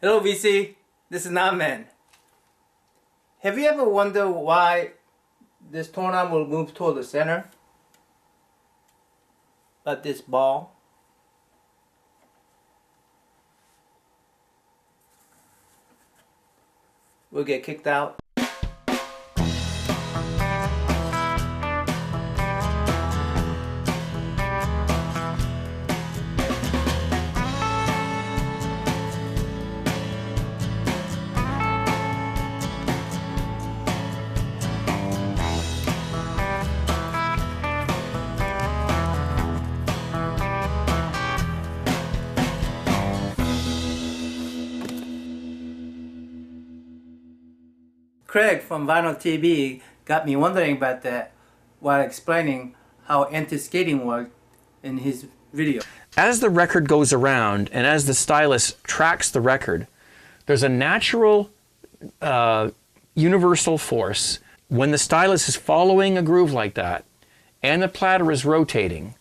Hello VC, this is Naman. Have you ever wondered why this tornado will move toward the center? But this ball will get kicked out. Crag from Vinyl TV got me wondering about that while explaining how anti-skating worked in his video. As the record goes around and as the stylus tracks the record, there's a natural universal force. When the stylus is following a groove like that and the platter is rotating,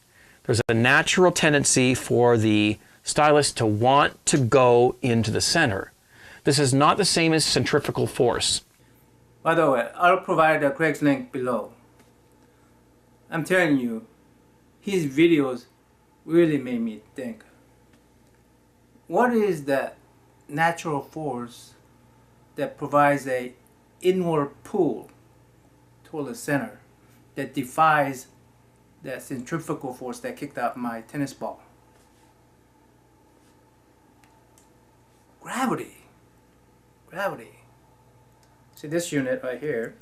there's a natural tendency for the stylus to want to go into the center. This is not the same as centrifugal force. By the way, I'll provide a Craig's link below. I'm telling you, his videos really made me think. What is that natural force that provides a inward pull toward the center that defies that centrifugal force that kicked out my tennis ball? Gravity. Gravity. See, this unit right here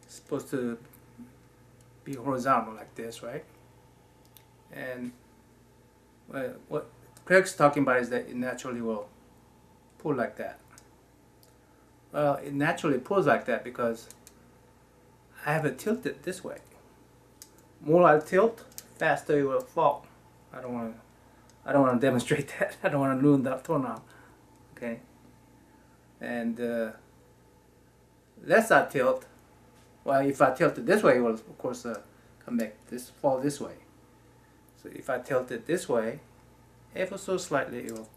is supposed to be horizontal like this, right? And what Craig's talking about is that it naturally will pull like that. Well, it naturally pulls like that because I have it tilted this way. More I tilt, faster it will fall. I don't want to demonstrate that. I don't want to ruin that tornado. Okay. And less I tilt, well, if I tilt it this way, it will of course come back, fall this way. So if I tilt it this way, ever so slightly, it will.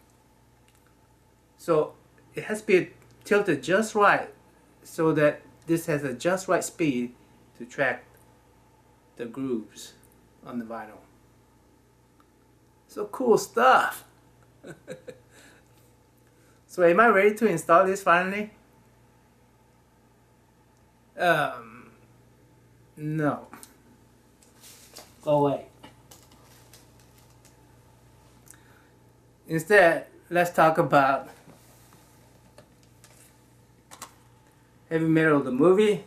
So it has to be tilted just right, so that this has a just right speed to track the grooves on the vinyl. So cool stuff. So am I ready to install this finally? No. Go away. Instead, let's talk about Heavy Metal the movie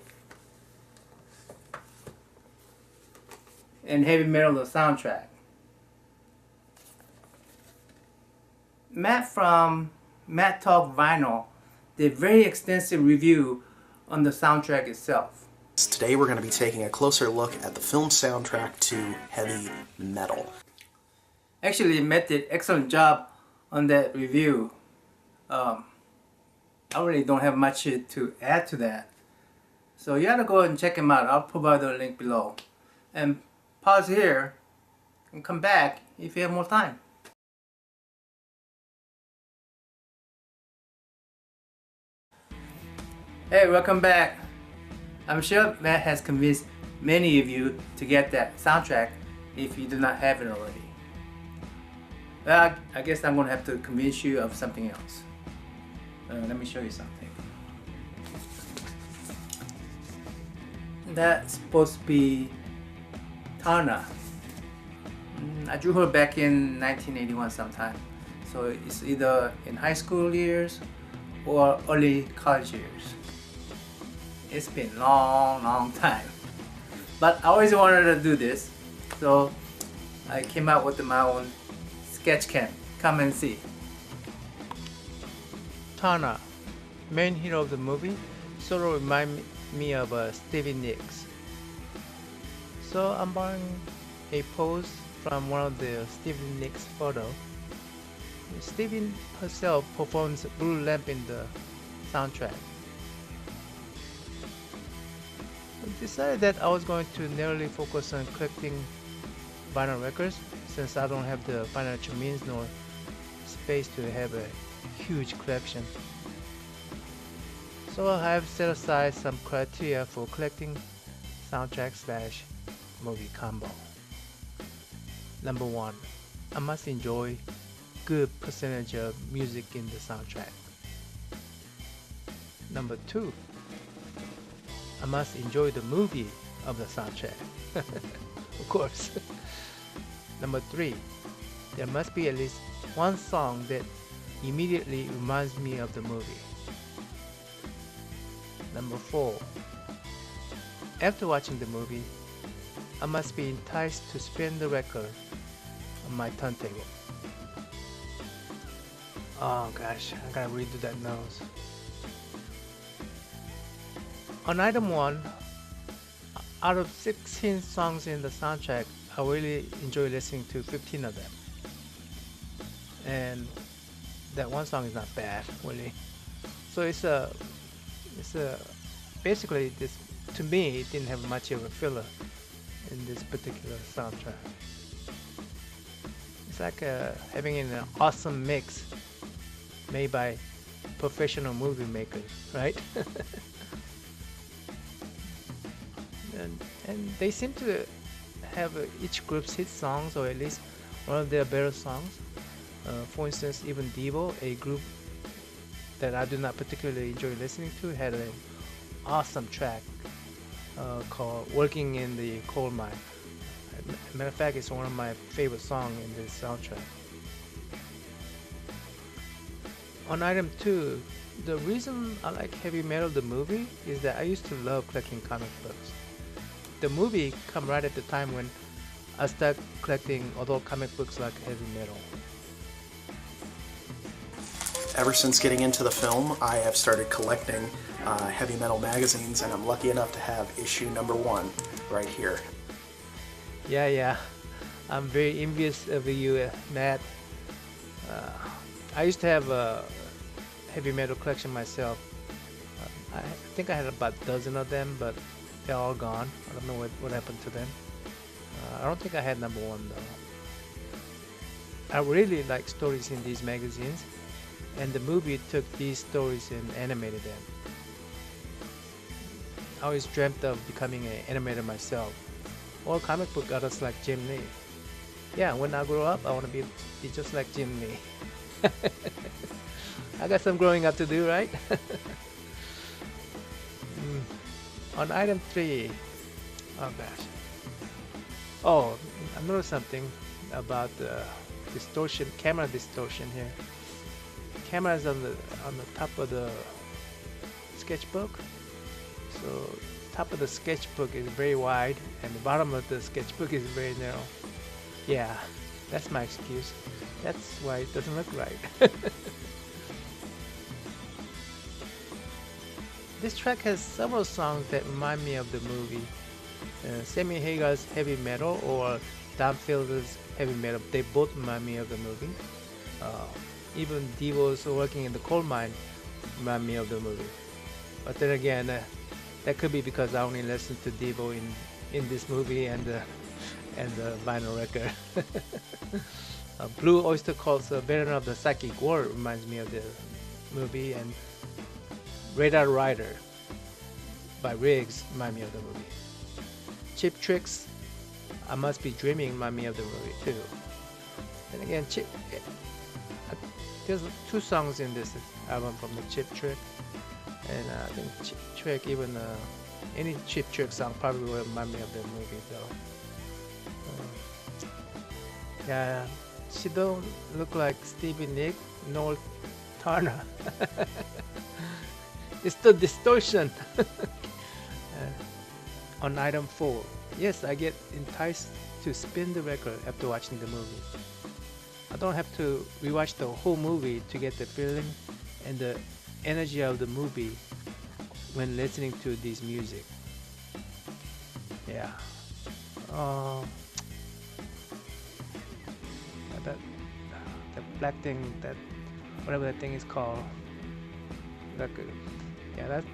and Heavy Metal the soundtrack. Matt from Matt Talk Vinyl did a very extensive review on the soundtrack itself. Today we're going to be taking a closer look at the film soundtrack to Heavy Metal. Actually, Matt did an excellent job on that review. I really don't have much to add to that. So you gotta go ahead and check him out. I'll provide the link below. And pause here and come back if you have more time. Hey, welcome back. I'm sure Matt has convinced many of you to get that soundtrack if you do not have it already. Well, I guess I'm going to have to convince you of something else. Let me show you something. That's supposed to be Tana. I drew her back in 1981 sometime. So it's either in high school years or early college years. It's been a long time. But I always wanted to do this. So I came out with my own sketch can. Come and see. Tana, main hero of the movie, sort of remind me of Stevie Nicks. So I'm buying a pose from one of the Stevie Nicks photo. Stevie herself performs Blue Lamp in the soundtrack. I decided that I was going to narrowly focus on collecting vinyl records since I don't have the financial means nor space to have a huge collection. So I have set aside some criteria for collecting soundtrack/movie combo. Number one, I must enjoy good percentage of music in the soundtrack. Number two, I must enjoy the movie of the soundtrack. Of course. Number three, there must be at least one song that immediately reminds me of the movie. Number four, after watching the movie, I must be enticed to spin the record on my turntable. Oh gosh, I gotta redo that nose. On item 1, out of 16 songs in the soundtrack, I really enjoy listening to 15 of them. And that one song is not bad, really. So it's a basically this, to me, it didn't have much of a filler in this particular soundtrack. It's like having an awesome mix made by professional movie makers, right? and they seem to have each group's hit songs, or at least one of their better songs. For instance, even Devo, a group that I do not particularly enjoy listening to, had an awesome track called "Working in the Coal Mine." Matter of fact, it's one of my favorite songs in this soundtrack. On item 2, the reason I like Heavy Metal the movie is that I used to love collecting comic books. The movie come right at the time when I started collecting other comic books like Heavy Metal. Ever since getting into the film, I have started collecting heavy metal magazines, and I'm lucky enough to have issue number 1 right here. Yeah. I'm very envious of you, Matt. I used to have a heavy metal collection myself. I think I had about a dozen of them, but they're all gone. I don't know what happened to them. I don't think I had number 1 though. I really like stories in these magazines, and the movie took these stories and animated them. I always dreamt of becoming an animator myself, or comic book artist like Jim Lee. Yeah, when I grow up, I want to be just like Jim Lee. I got some growing up to do, right? On item 3, oh gosh. Oh, I noticed something about the distortion, camera distortion here. Camera is on the top of the sketchbook. So top of the sketchbook is very wide, and the bottom of the sketchbook is very narrow. Yeah, that's my excuse. That's why it doesn't look right. This track has several songs that remind me of the movie. Sammy Hagar's Heavy Metal or Don Fielder's Heavy Metal, they both remind me of the movie. Even Devo's Working in the Coal Mine remind me of the movie. But then again, that could be because I only listened to Devo in this movie and the vinyl record. Blue Oyster Cult's Veteran of the Psychic War reminds me of the movie, and Radar Rider by Riggs remind me of the movie. Cheap Trick's I Must Be Dreaming remind me of the movie too. And again, there's 2 songs in this album from the Cheap Trick, and I think Cheap Trick, even any Cheap Trick song probably will remind me of the movie though. Yeah, she don't look like Stevie Nicks nor Turner. It's the distortion. On item 4, yes, I get enticed to spin the record after watching the movie. I don't have to rewatch the whole movie to get the feeling and the energy of the movie when listening to this music. Yeah. The black thing, that whatever that thing is called. Yeah, that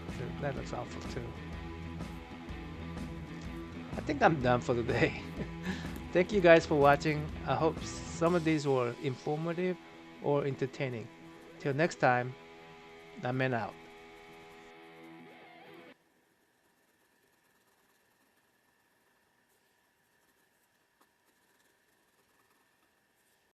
looks awful too. I think I'm done for today. Thank you guys for watching. I hope some of these were informative or entertaining. Till next time, that man out.